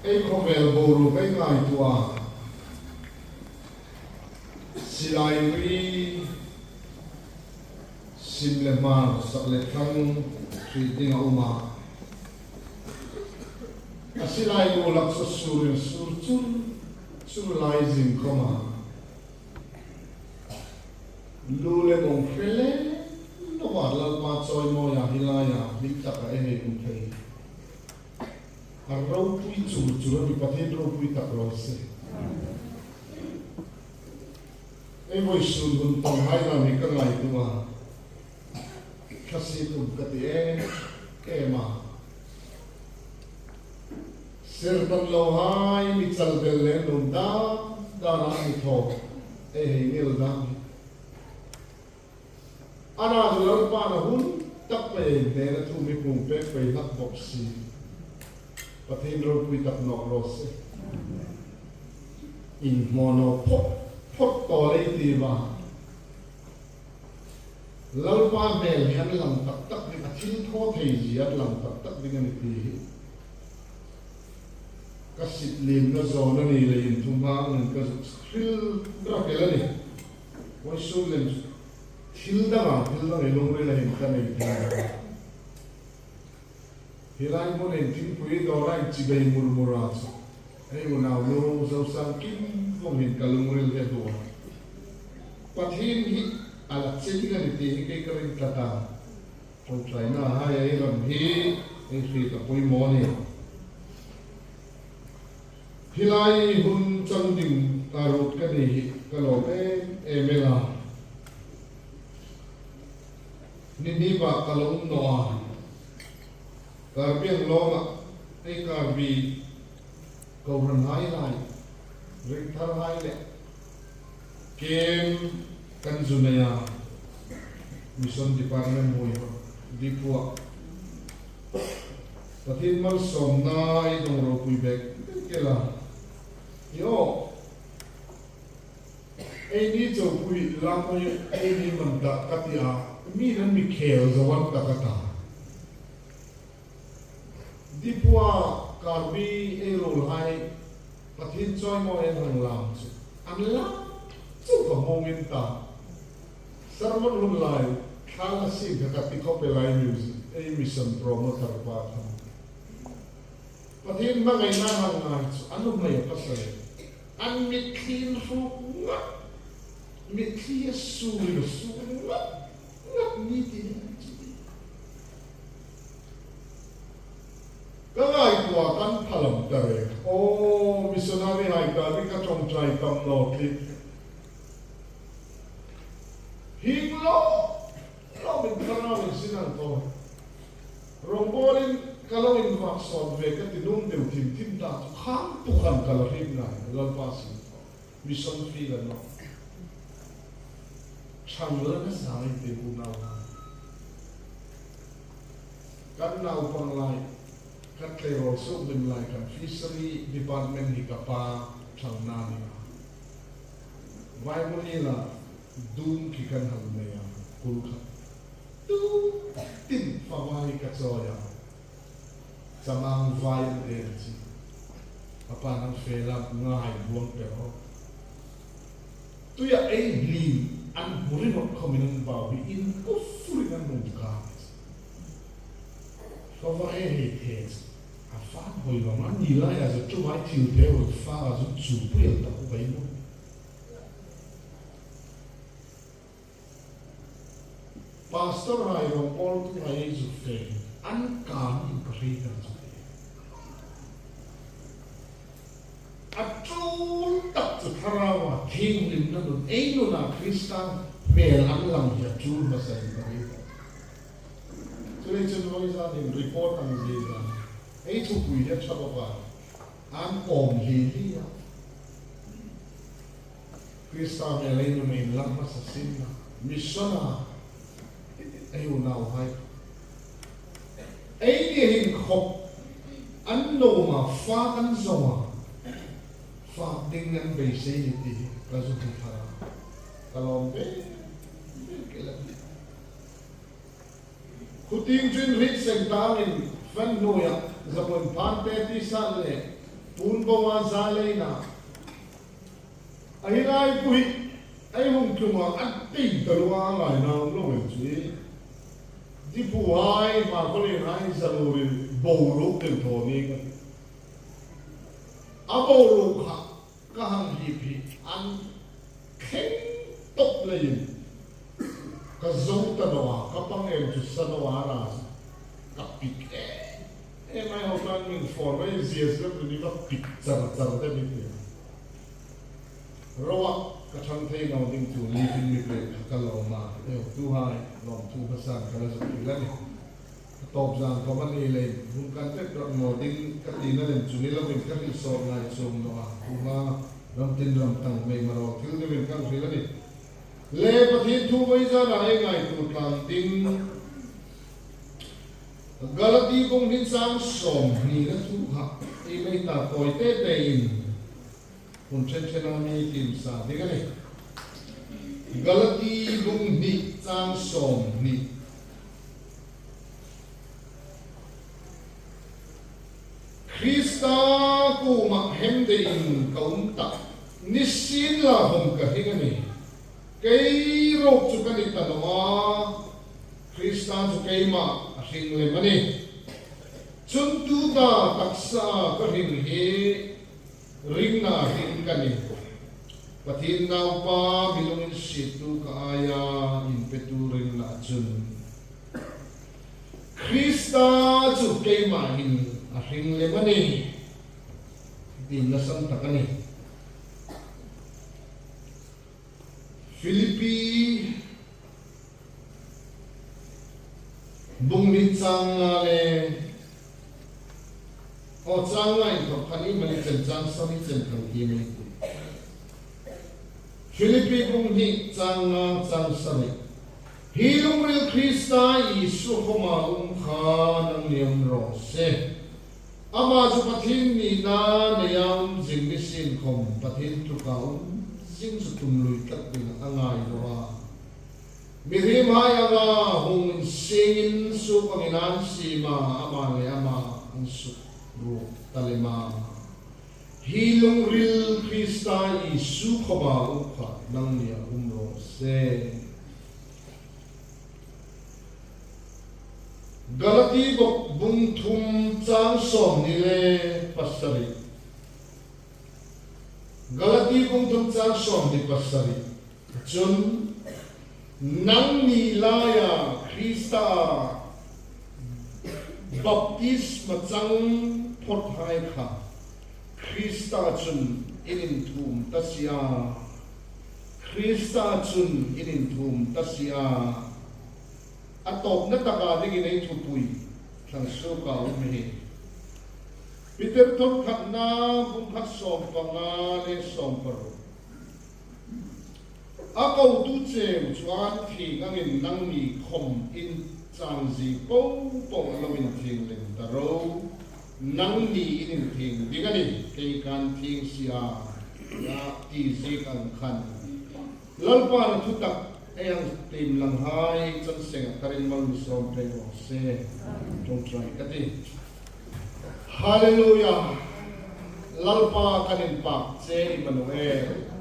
Ei khovel boru kai ngai tua silai ri simlemar sakle thang treating uma asilai go laksa surin surchun suralizing koma lule mong fele no wa lal ma choi mo ya hilaya hikta ene kumthei arrau pui chura mi pathen ro pui tak ro se ei voi sun bun tong hai na mi ka ngai tua khasi tum ka te ke ma ser tam lo hai mi chal bel le num da na mi tho e hei nil da ana du lar pa na hun tak pe ne na thu mi pung pe pe hak bok si pathen ro pui tak no ro se in mono phot to le ti ba lalpa bel han lam tak ni athil tho thei ji at lam tak ni ni ti kasit lim na zo na ni le in thuma ngan ka thil dra ke la ni wai su lem thil da ni long re la hin ka nei ta hilai mo ne tin pui do rai chi bei mur murat ei mo na lo zo sang kim long hin ka long re le do pathin hi ala chinga ni ti ke ka rin tata on trai na ha ai ram hi ei fi ta pui mo ni hilai hun chang ding ta rot ka ni ka lo e mela ni ba ka lo no ka biang lo ma ei ka bi ko ran hai lai ring thar hai le kem kan zunaya mission department moi dipua pathin mal som na I dong ro pui bek kela yo ei ni cho pui la mo ei ni man da katia mi nan mi khel zo wan ta kata dipua karbi ei rol hai pathin choi mo en hang lam chu an la chu ka moment ta sermon hun lai khala si ka ti ko pe lai music ei mission promoter pa tha pathin ma ngai na hang ngai chu anu mai ka sare an mi clean fu mi clear su ni ti ka ngai tua kan phalam tare o missionary hai ka bi ka chong trai tam no clip hing lo min karao min sinan to rombolin kalawin ko son ve ka tinung deu tim ta kham tu khan kalahim na lal pasin mission fi la no changla na sai te bu na kan na upang lai kan klero so bin lai kan fishery department hi ka pa chang na ni vai mo ni la dum ki kan hal me ya kul kha tu tin fa vai ka cho ya samang vai de chi apa nang fe la ngai buang pe ho tu ya ei li an muri no komin ba wi in ko furi nan no ka so va ei he a fa hoi lo man ni la ya zo tu vai tiu te o fa zo chu pu ya ta ko bai mo pastor hai ro all tu hai zu fe an kan in kri kan zu a tu tak zu kharawa thing lim na no ei no na kristan mel an lang ya chu ma sai ba ri tu le chen voi sa din report ang ji ra ei tu pui ya cha ba an om hi hi ya kristan mel ei no me lang ma sa sin na missona ei u nau hai ei ni hin khop an no ma fa kan zo ma fa ding nan be se ni ti ka zo ti phara kalom be ke la kuting jin rit seng tang in fan no ya zapon pan pe ti sa le pun bawa zalay na ay nai puhi ay hong kuma at ting talwa ngai na lo chi di puhai ma ko le hai zalurin bolo del thoni a bolo ka hang hi phi an khen top lein ka zo ta no ka pang em chu sa no ara ka pik mai ho kan min for mai zies le ni ka pik char de mi rawa ka thang thei no ding tu li fin mi pe ka lo ma e tu hai lom tu ka san ka la zo ki la ni top jang ko man ni le bun kan te ro mo ding ka ti na len chu ni lo min ka ni so ngai chom no a ku ma ram tin ram tang me ma ro thil ni min kan thil ni le pathin thu mai za na ai ngai tu tlang ting galati kong hin sang som ni na tu ha i mai ta koi te te in kun chen chen na mi tim sa de ga ni galati kong ni sang som ni Krista ko ma hem de in kaum ta nisin la hom ka hi ga ni kei rok chu ka ni ta no Krista chu kei ma hình le mani chun tu ta taksa ka hình he ring na hin kani pathin nau pa bilungin situ ka aya in petu ring na chun Krista chu kei ma hin a hình le mani din na sam takani Philippi bung ni chang le o chang ngai to khani mani chen chang sami chen thang hi mi Philippi bung ni chang chang sami hi lung ril Krista Isu khoma kha nang niam ro se ama chu pathin ni na neyam jing ni sin khom pathin tu ka jing su tum lui tat bin angai ro Mihim hayanga hong singin su panginan sima ama le ama ang su ru talima hilong ril Krista Isu khoma ukha nang niya umro se Galati bok bung thum chang som ni le pasari Galati bung thum chang som ni pasari chun nang nilaya Krista baptisma chang phot hai kha Krista chun inin thum tasia Krista chun inin thum tasia atop na taka ding nei thupui thang so ka me Peter thot khat na bung khat som panga le som paro Ako tu che chuan thi ngin nang ni khom in chang ji po po lo in thing len ta ro nang ni in thing digani ke kan thing sia ya ti ji kan khan lalpa na thu tak ayang tim lang hai chan seng karin mal mi som pe ro se don't try kati hallelujah lalpa kanin pak che Emmanuel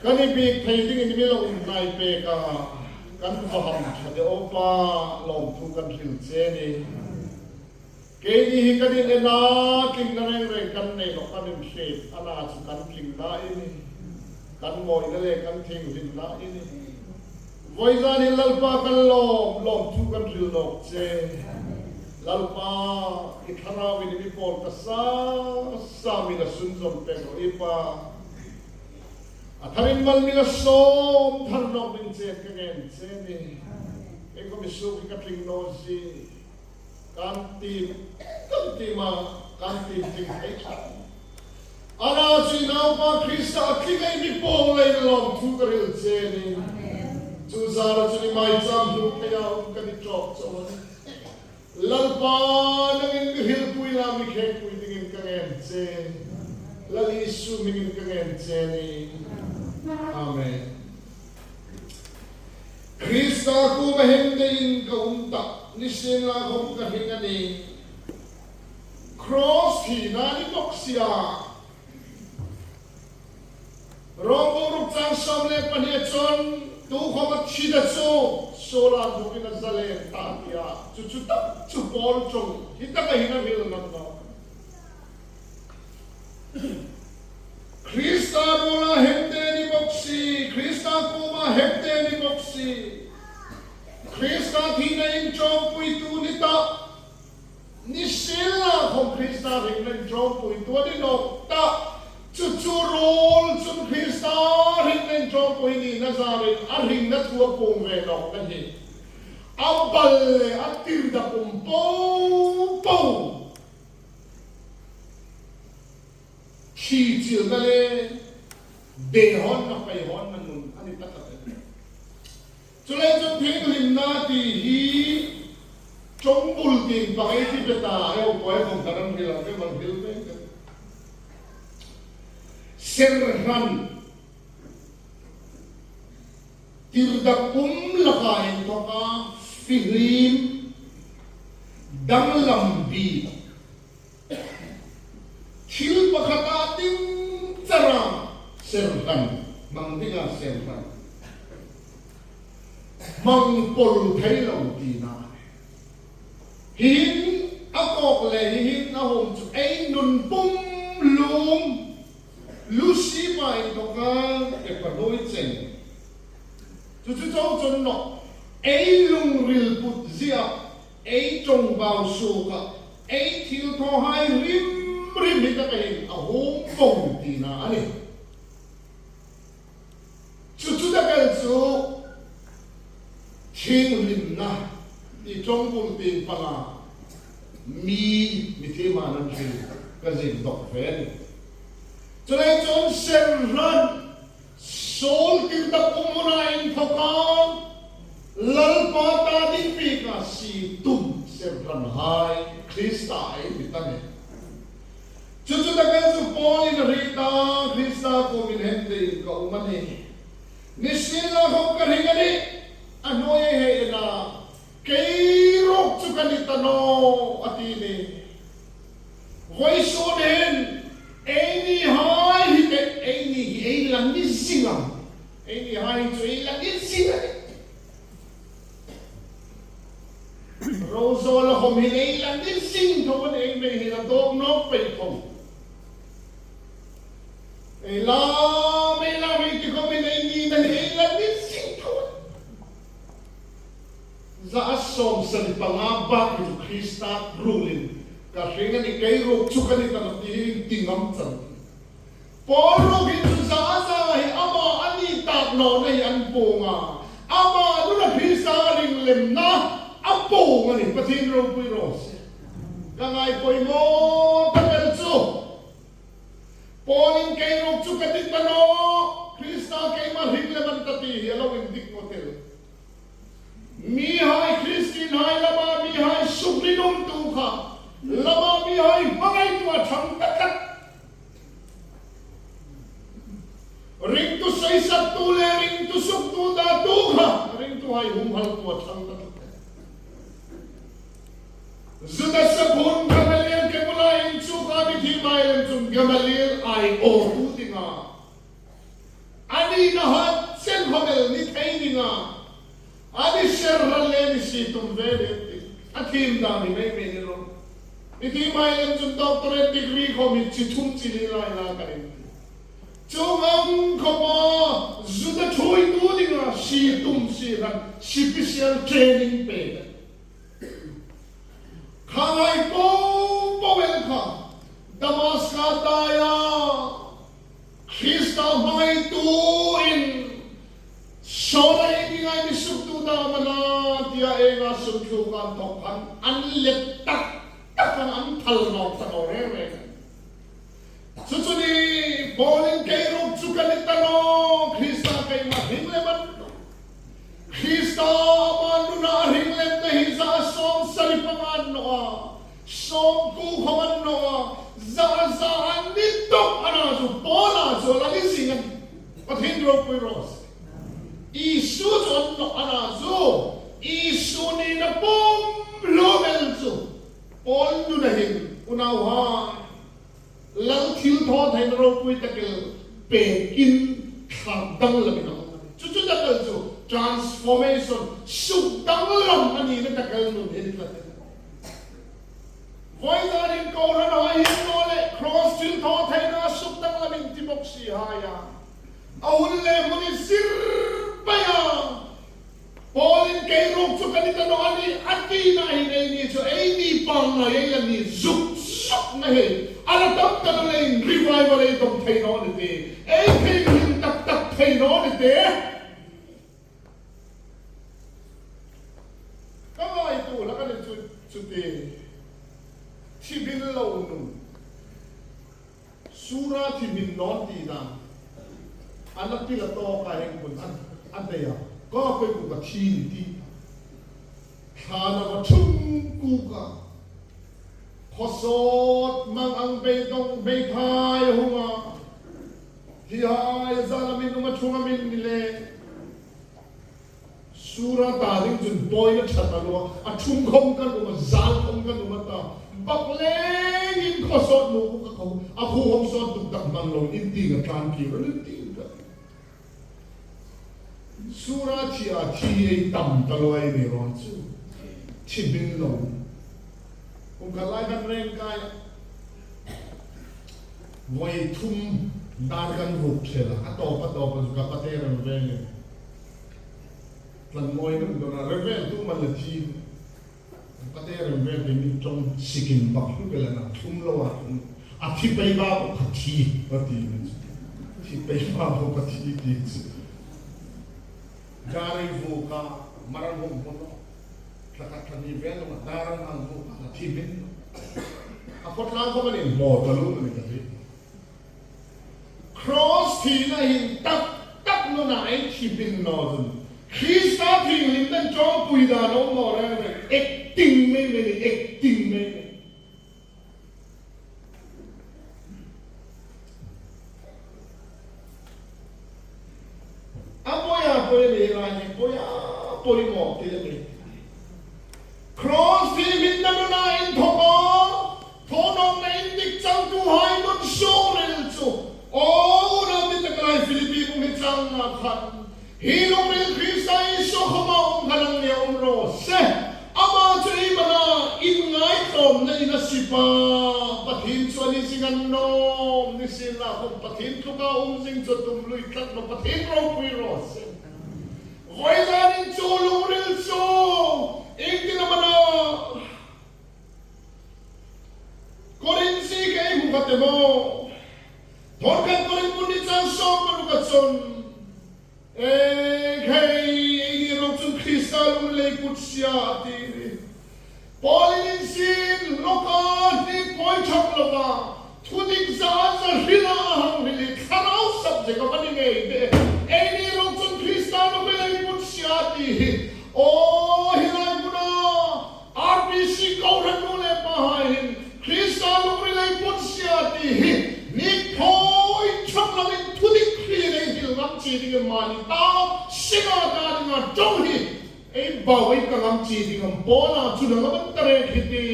Kani big painting in the middle of night peka kan faham the opa long tu kan ril cheni keni hi kanin ena king na reng kan nei no kanin shape ana chu kan king na ini kan moi na le kan thing rin na ini voiza ni lalpa kan long tu kan ril no che lalpa ithara wi ni por ta sa mi na sun zom pe no ipa Atharin mal mila som thar no bin che kagen che ni e ko misu ki kapling no si kanti ma kanti ting ai kha ana chi nau pa Krista ki ngai mi po le lom thu karil che ni chu zara chu ni mai cham lu ke ya ka ni chok so lalpa nangin hil pui la mi khe pui dingin kagen che lali su mi kagen che ni Amen. Krista ku mahendein kaunta nisin la hom ka hingani cross thì na ni bok sia rong ruk chang som le pani chon tu khoma chi da so sola du ina zale ta ya chu tak chu bol chong hita ka hina vil nam no Krista bola hemte ni boksi Krista kuma hemte ni boksi Krista thina in chong pui tu ni ta ni sila khom Krista ring len chong pui tu ni no ta chu rol chun Krista ring len chong pui ni Nazareth a ring na thua pong ve no kan hi abal atir da pom po chi chill na le de hon na pai hon na nun ani ta ta cho nên trong thế hình na thì hi trong bul tiền bằng cái gì ta eo quay không ta đang hiểu cái bằng hiểu đấy serhan tirdak lakain to ka fihim dang lambi Thil pakatating tsara serhan mangdinga serhan mangpol thay lâu tì na hin akok le hin ahom chu ei nun pum lum lucy mai to ka e panoi chen chu chon no ei lung ril put zia ei chong bao su ka ei thil tho hai rim hi ta ka hin ahom pong tì na ani chu da kal chu King lim na i trong bul tin panga mi thế mà nó chịu cái gì độc phèn cho nên trong sen run sol tin ta umurain thokang lal pa ta din pi ka si tum sen run hai Krista ai bitane chu ta ka su Paul in rita Krista ko min hende ka umane nisila ho ka hingani anoy he na kay rok chu kanita no atini voi so den any high hite any lang ni singa any high chu lang ni singa rozol hom hi lang ni sing thon ei me hi na dog no pe thong ei la me ti ko me nei ni na ei lang ni sing thon za asom sa pangabak ni Krista rulin kasi nga ni kairo chukani ta ti tingam chan poro gi za hi ama ani ta no nei an ponga ama nu na Krista ring lem na apo nga ni patin ro pui ros gangai poi mo takel chu polin kairo chukani ta no Krista kay ma ring lem ta ti hello indik motel mi hai Christine hai lama mi hai suprinum tu kha lama mi hai mangai tu thang takat ring tu sai sat tu le ring tu suk tu da tu kha ring tu hai hum hal tu thang takat zuda sabun gamaliel ke mula in chu ka bi thi mai lem chung gamaliel ai o tu dinga ani na hat sen homel ni thai dinga Adi serral le ni si tum vede atim dami mai me ro iti mai lem chun doctorate degree ko mi chi thum chi li lai la karin chungam ko ma zuda thui tu dinga si tum si ran special training pe khangai po wel kha damaska daya Krista mai tu in Sola ini ngai misuk tu da mana dia enga sukhu kan tokan an let tak kan an thal no ta no re su ni bolin kai rok chukan ta no Krista kai ma hingle ban Krista man na hingle te hi za som sari pangan no som ku khaman no za an ni to ana su pola so la ni singan pathin rok pui ros Isu chon no ana zo isu ni na pom lomel zo Paul nu na hin unaw ha lang thil tho thain ro pui takel pe in kham dang la min chu chu takal chu transformation suk dang lam ani na takal nu hin la voi da rin ko ran ha hin no le cross thil tho thain na suk dang la min ti bok si ha ya awul le muni sir pa ya Paul in kay rok chu kanita no ani ati na hin ni chu ai ni pang na ye la ni suk suk na he ala tap ta le revival e dong thai no ni te ai thai hin tak tak thai no ni te ka ai tu la ka le chu te thi bin lo nu sura thi bin non ti na anak ti la to ka heng bun an te yaก็ไปกูกับทีที่ข้านะว่าชุ่มกูกับพอสดมังอังเบตงเบทายหัวที่หายซาลามินนุมาชุ่มมินนี่เลยสุราตาดิ้งจนปอยนัดชัดตัวอัดชุ่มคมกันนุมาซาลคมกันนุมาตาบักเล่ยินข้อสดนูกูกับเขาอาคูหอมสดตุกตักมันลงอินดีกับการกินแล้วดีสุราที่อาที่ต่ำตลอดในร้อนจูที่บินลงผมก็ไล่กันเร่งกายไว้ทุ่มดาร์กันหุบเสร็จแล้วต่อปัจจุบันประเทศเราเร่งหลังน้อยนั่นโดนอะไรเร่งทุ่มมันละทีประเทศเราเร่งเป็นมิตรสิกินบักกันแล้วนะทุ่มละวันอาทิตย์ไปบ้าปฏิบัติที่ไปบ้าปฏิบัติJari vuka marang humpuno, lakat kami velo darang ang vuka na tibin. Akot lang ko manin mo talong ni kasi. Cross tina hin tak no na ay tibin no dun. Krista tingin dan jong puida no mo rin acting me. Polimok tidak cross Philippine na nunain thoko thonong na indik chang tuhay nun sorel so na mitaklay Philippine kung chang nakhan hilong rin Krista iso kumaong kalang niya umrose ama chay mana ingay tom na inasipa patin so anisingan nom ni sila kung patin ko ka umsing so tumloy kat no patin raw puirose Hoizanin cholong rilso, hindi naman na Korinsi kay mukate mo, Torkat korin mo ni Chanson malukatson, kay inirokson kristalong laykot siya atiri. Paulinin sin, loka, ni Poy Chaklova, tunig saan sa hinahang hilit, karaw sabjek ka paningay, inirokson kristalong laykot siati hilay mo na RPC kauran mo na pahayin Kristalo rilay po siati ni Poy Chaklamin tudik hilay hilang chiding ang manita sinagari nga jonghi ay baway kang chiding ang bola sunang naman tarek hiti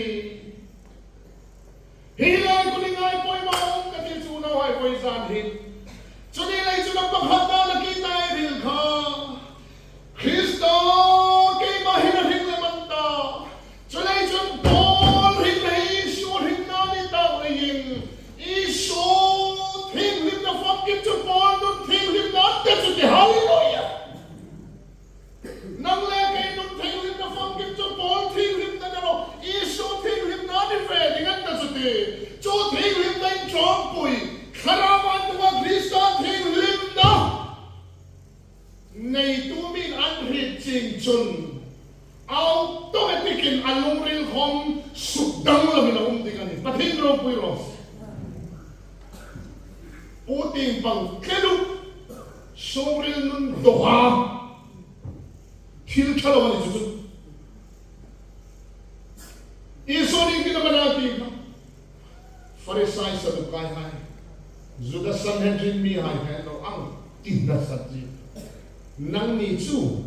hilay ko ni ngay Poy maong katisunaw ay Poy sanhin sunilay sunang paghanda nakita ay rin ka Kristo kay mahinahin lamanta Sulay sun Paul hinahin sure hinanita rin iso hinlim na fakit sa Paul nun hinlim na atat sa ti hallelujah nang lekay nun hinlim na fakit sa Paul hinlim na naro iso hinlim na di feding atat sa ti so hinlim na yung chompoy karaman mga Kristo hinlim na ngay tumin anhit ching chun automatikin aluril hom sugdang lamin ang umtingan patin raw puiros puting pang keluk soril nun doha til kalawan ni chun isonin kinaman natin Farisay sa dukay hay Judas Sanhedrin mi hay no ang tinasat nang ni chu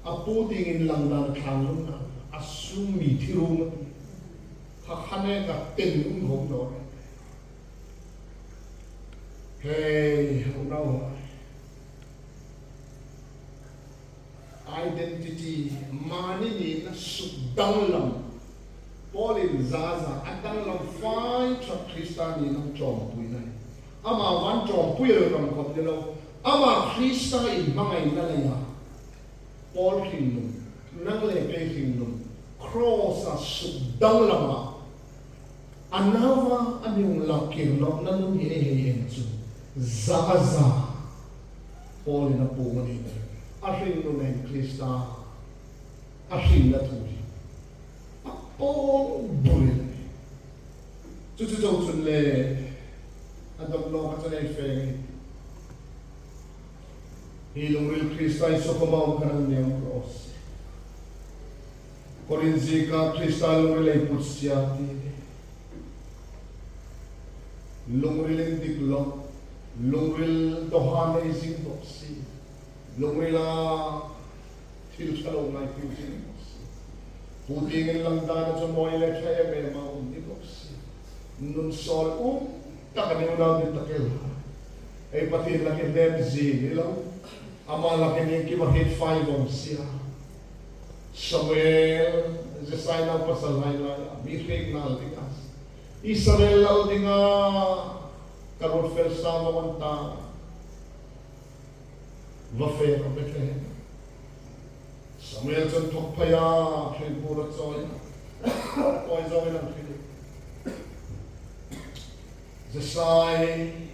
aputingin lang dan khangon na asumi thirung khane ka tin hom no hey no identity mani ni na sudang lam Polin zaza adang lam fine tra Kristani ng chom pui nai ama wan chom pui ram ko dilo ama Krista in mga inalaya Paul kingdom nang leke kingdom cross a sudang lama anawa anyong laking lok na nung hihehen su zaza Polin na po manina asing nung ng Krista asing na tuloy Paul burin. Cucu jauh le, ada blog atau efek. Hilung real Krista iso kemau kanan yang cross. Korinzika Krista lung real put siati. Lung real diklok, lung real dohane ising boksi, lung real filus kalau ngai filus. Putingin lang dana sa mga elektraya may mga umnibus. Nun sol takaniw na din takil. Ay pati laki Dempsey nilaw. Ama laki niya kimahit 5 on siya. Samuel, zesay na pasalay na, mitig na altingas. Israel lao di nga karot felsa mawanta. Wafera Bethlehem. Samuel 전 덕파야 필부러 써야 거기서 그냥 필 제사이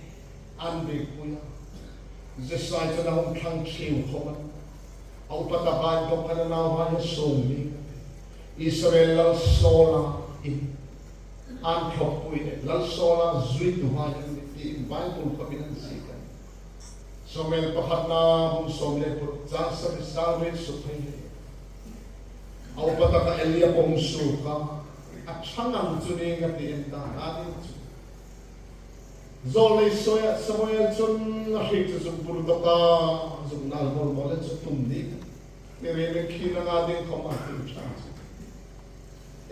안 되고요 제사이 저 나온 탕치우 거만 아우빠다가 독하는 나와야 소미 이스라엘 소라 안 겹고이네 랄소라 주이도 하는 이 바이블 거기는 시간 Samuel pahatna hum somle por jasa salve supay au pataka Elia pongsuka at sangang tuni nga tienta natin zole soya Samuel chun nakita sa purdoka sa nalbol molen sa tumdik nirene kina nga din kamating chance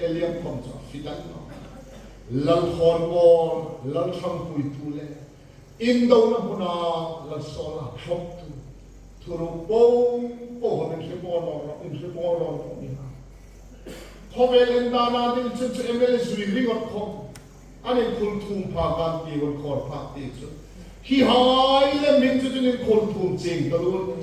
Elia pongsa fidan no lal horbor lal champuy tule Indaw na muna lasola shop to turupong po ng sipono niya. Homelenda natin sa MLS ring or ko aning kultum pagan ti or kor pakti so. Hihay le minto din kultum ching talun.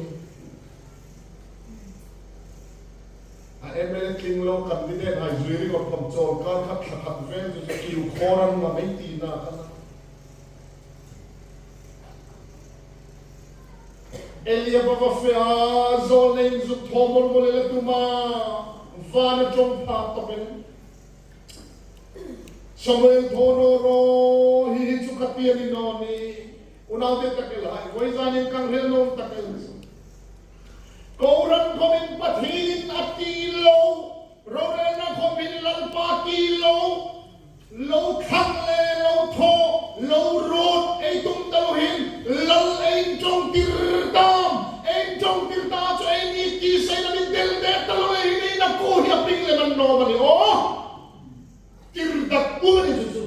MLS kinglo candidate ay ring or komchol kan khat ven so kiu koran na may tina kana Elia baba fea zolen zu tomol molele tuma vana jom patopen Samuel thonoro hi chukapia ni noni unaw de takelai voizani kang helon takel Koran komin pathin atilo rorena komin lalpatilo lo khangle lo tho lo rot ei tum taluhin lal ei jong tirdam ei jong tirda cho ei ni ki sai na min del de taluhin ni na ko hi aping le man no bani o tirda puni su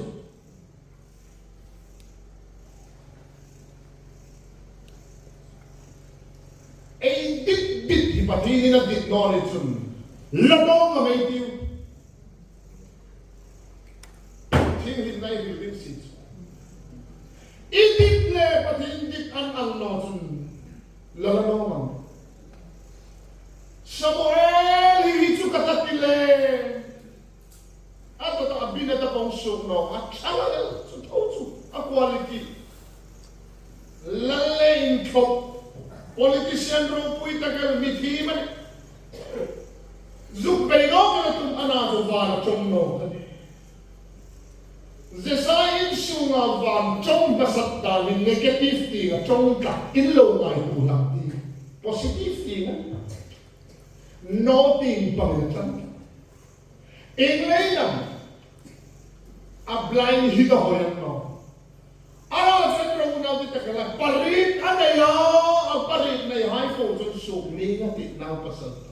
ei dit hi patini na dit no ni chun ladong ma mai tiu Hindi na i-building seats. Idit le pati indit ang nosun lalanongan. Samuel hihitu katatile. Ato ta abinata pong sugno at salal sa tausu a quality. Lalain ko politician ro po itagal mithiman. Zupero na tum anado vana chomno. Zesayin sunga van chong basat dalin negative thing chong ka ilo ngai ulang di positive thing no thing pangatan inglayam a blind hito hoyan no ara sentro una di takala parit anaya a parit na hai ko jun suk ni nga ti na pasal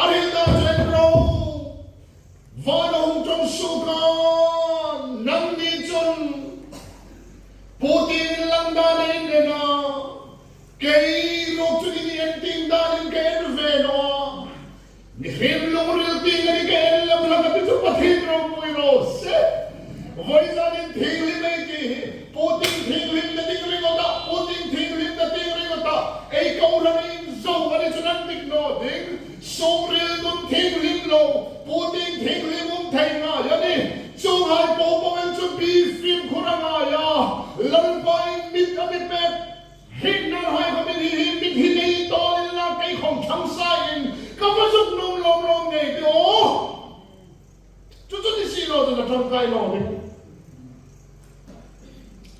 aril na sentro van hong chong suka cho nó trong cái nó đi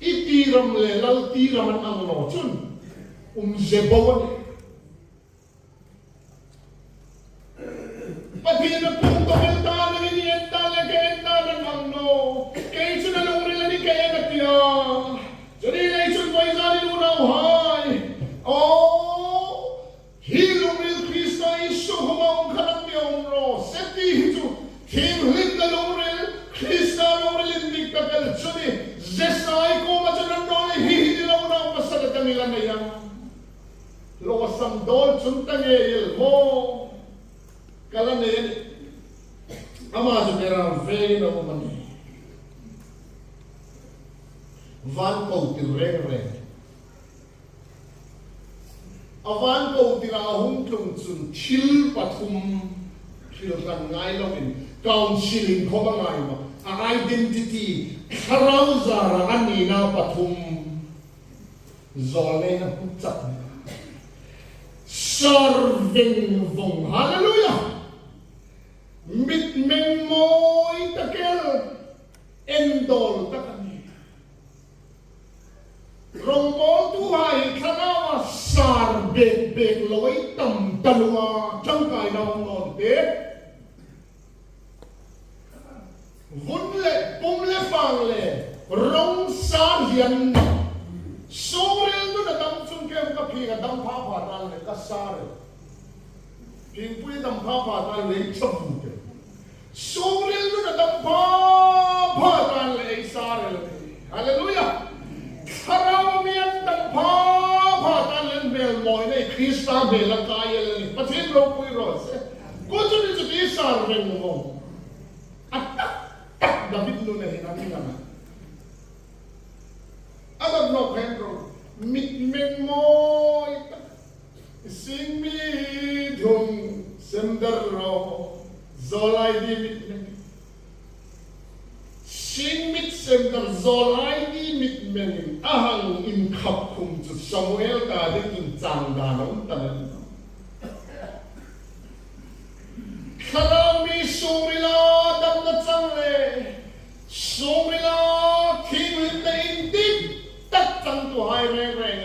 ít tí rầm lệ lal tí rầm ăn nó chun zebon pati na kung kumenta na inienta na kenta na ngano kaya ito na nung rila ni kaya na tiya so nila ito po isa ni lunaw hay hilong rin Krista iso humawang kanang niyong ro seti ito himlim na nung rin Krista nung rin lindig na kalso ni zesay ko matyanan doon ay hihinilaw na masalatan nila na yan lawasang doon suntang mo kala na yan ama sa pera very na umani van ko tirere avan ko tirahong tungsun til patum til rangai lawin counseling ko bangay mo ang identity karawzara kanina patum zole na putsak serving vong hallelujah mit men mo itakel endol takani rombol tuhay kanawa sar bek loy tam talwa changkai na norte vunle pumle fangle rong sar yan sorel do na dam chung kem ka phi dam pha pha tal le ka sar phi pui dam pha pha tal le chum ke sorel do na dam pha pha tal le sar le hallelujah kharaw mian dam pha pha tal le bel moi ne Krista bel ka ye le pathin ro pui ro se ko chu ni chu ti sar reng mo at David no ne hinami na alam no kendro mit men mo sing mi dhum semdarro zolai di mit men sing mit semdar zolai di mit men ahang in khap khum chu Samuel ta de kin chang da no tan khalami sumila dam na chang le sumila king le indik tất tăng tu hai reng reng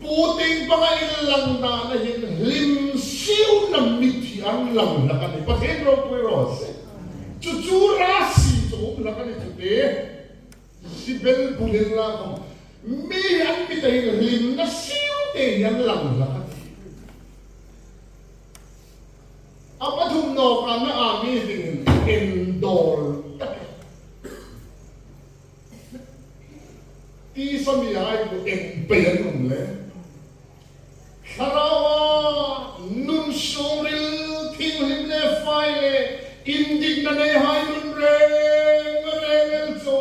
puting pangailan na hin lim siu na miti ang lang na kani pathendro puiros chuchu rasi to na kani tute si bel bulin la ko mi ang mitay lim na siu te yan lang na kani apathum no ka na ami ding endol ti samiyay ko empeyanum le kharawa nun soril thing le faile indignane hay nun re so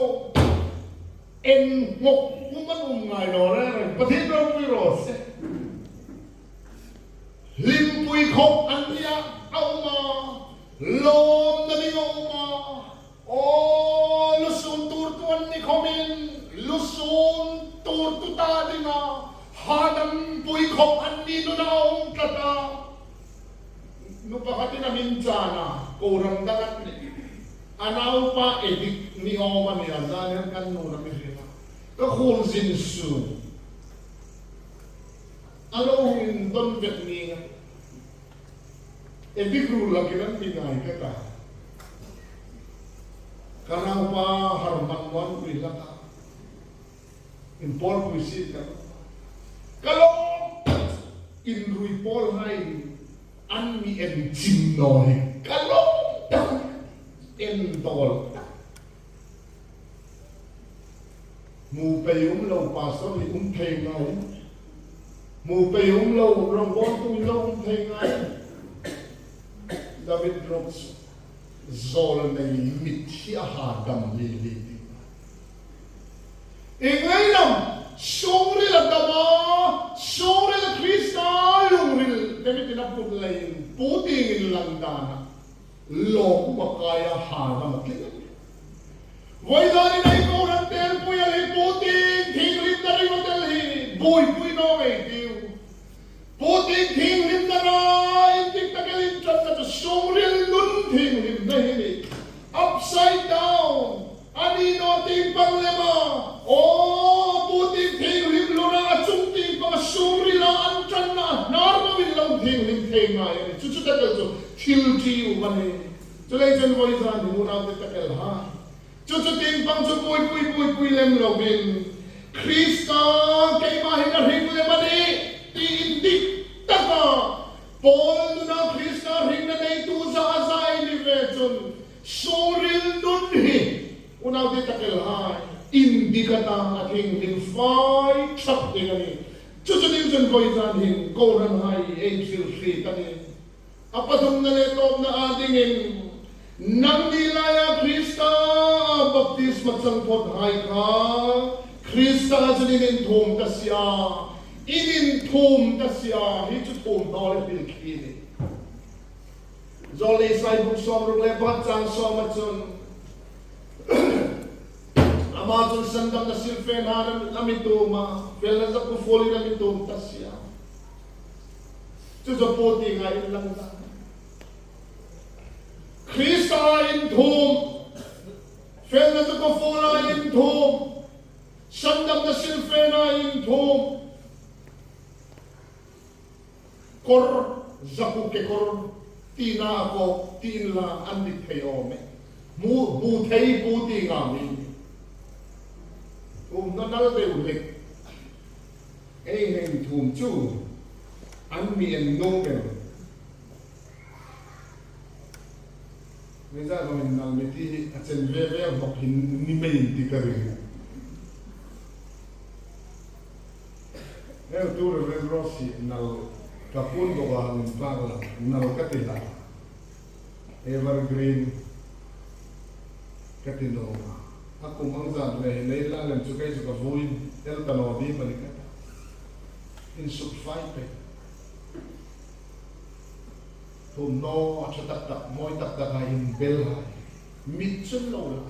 en ngok kuman ngai no re pathin ro pui ros limpui khop ania auma lom na ni auma lusun turtuan ni khomin lusun turtuta dinga hadam pui khop anni no naong kata no pakati na minjana korang dagat ni anaw pa edik ni oma ni azan kan no na misina ka khul sin su alo in don vet ni edik ru lagi nan pinai kata karang pa harman wan pilaka in Paul puisi kalau in Rui Paul hai anmi en jimnoi kalau en tol mu payum lo pastor ni thei ngai mu payum lo rong bon tu lo thei ngai David Rox zol nei mithia hadam li Ingay nam, soril at dama, soril at Krista, lumril, kami tinapod lain, putingin lang dana, loko makaya hanam kinan. Voy dali na ikaw ng tempo yali, puting, tinglim na rin madali, boy, no may diw. Puting, tinglim na rin, intik na kalimtsan na to, soril nun, tinglim na hini, upside down, chân voi ra thì muốn nào để takel ha cho tin bang cho pui lem lovin Krista kay mahina ring lemani tindik taka Paul na Krista ring na nay tu sa asay ni Vejon soril nun hi unaw di takel ha indi kata ating fay chak dingani chuchunin jon boy jan hin koran hai angel free tani apadong na letom na adingin nang nilaya Krista baptisma sangpot hai ka Krista jinin thom tasya inin thom tasya hi chu thom dole pilkini zole sai buk som rugle bat chang som chun amazon sandam na silfen haram lamituma vela za ku foli lamitum tasya chu zo poti ngai lang ta Krista in thom vela za ku fola in thom sandam na silfena in thom kor zaku ke kor tina ako tinla andit kayo me mu thei bu ti ngami nanal de ulik heng thum chu an mi en nobel meza ko min nal meti achen ve bok hin ni me ti kare eu tu re rossi nal kapun ko ang pala nal katila evergreen katino ako mangzan le la lem chu kai chu ka vuin el tanodi malikata in sub fight to no achatak moi tak in bel hai mitsun lo la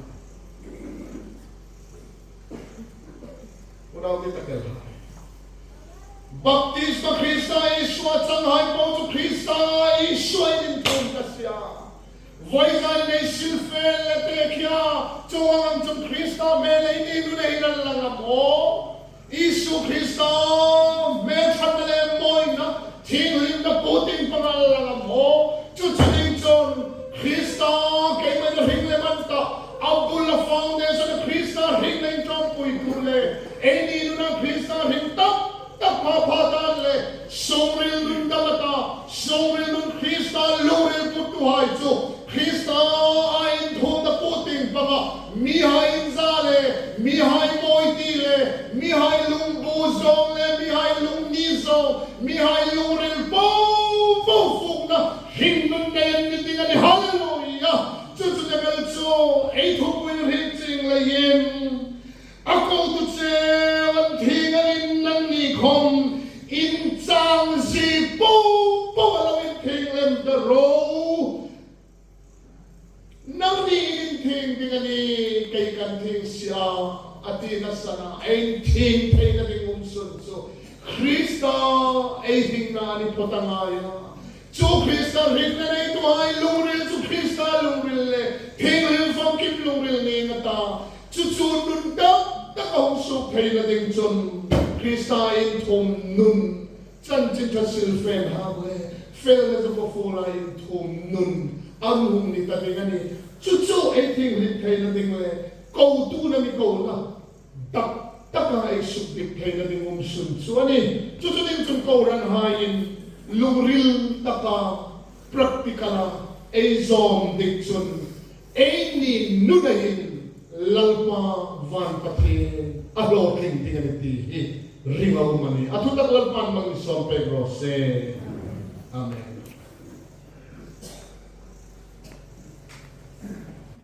unaw di takel Baptisma Krista Iswa Changhai Boju Krista Iswa in Tonkasia Voisan ne silfel letekia Chuang Chum Krista Mele Inu Neinan Langamo Isu Krista Me Chatale Moina Tinglim na Puting Paral Langamo Chuchuning Chon Krista Kaiman Hinglemanta Abdullah Foundation Krista Hinglen Chon Pui Pule Eni Nuna Krista Hingtap Tapapadalle, Somril Nundamata, Somril Nun Krista, Loril Putuhai, so Krista ein Ton the Putin, Papa, Mihai Zale, Mihai Moitile, Mihai Lumbuzole, Mihai Lumnizo, Mihai Loril Fugna, Himmen anything and hallelujah, Juju the Belcho, 8 who will hitting Layem. Ako tu sewan tingalin ng nikom in chang si po alawin tinglem the row nang ni ting tingani kay kanting siya atina sana ay ting kay nating umsun so Krista ay hingnani potangaya so Krista rin na ito ay luril so Krista luril tinglem from kim luril ni nata Chuchun dap takahusok kay na ding chun Krista in thom nun chan chin cha silfen hawe fel na sa pula in thom nun anhum ni tatingani chuchu eting lit kay na ding le kau tu na mi kau na tak taka ay subik kay na ding umsun so ani chuchu ding chun kau ran hayin luril taka praktikala ay zom ding chun ay ni nunahin lalpa van patin alo king tinganiti ringaw mani atutak lalpan mang isol pegro se amen.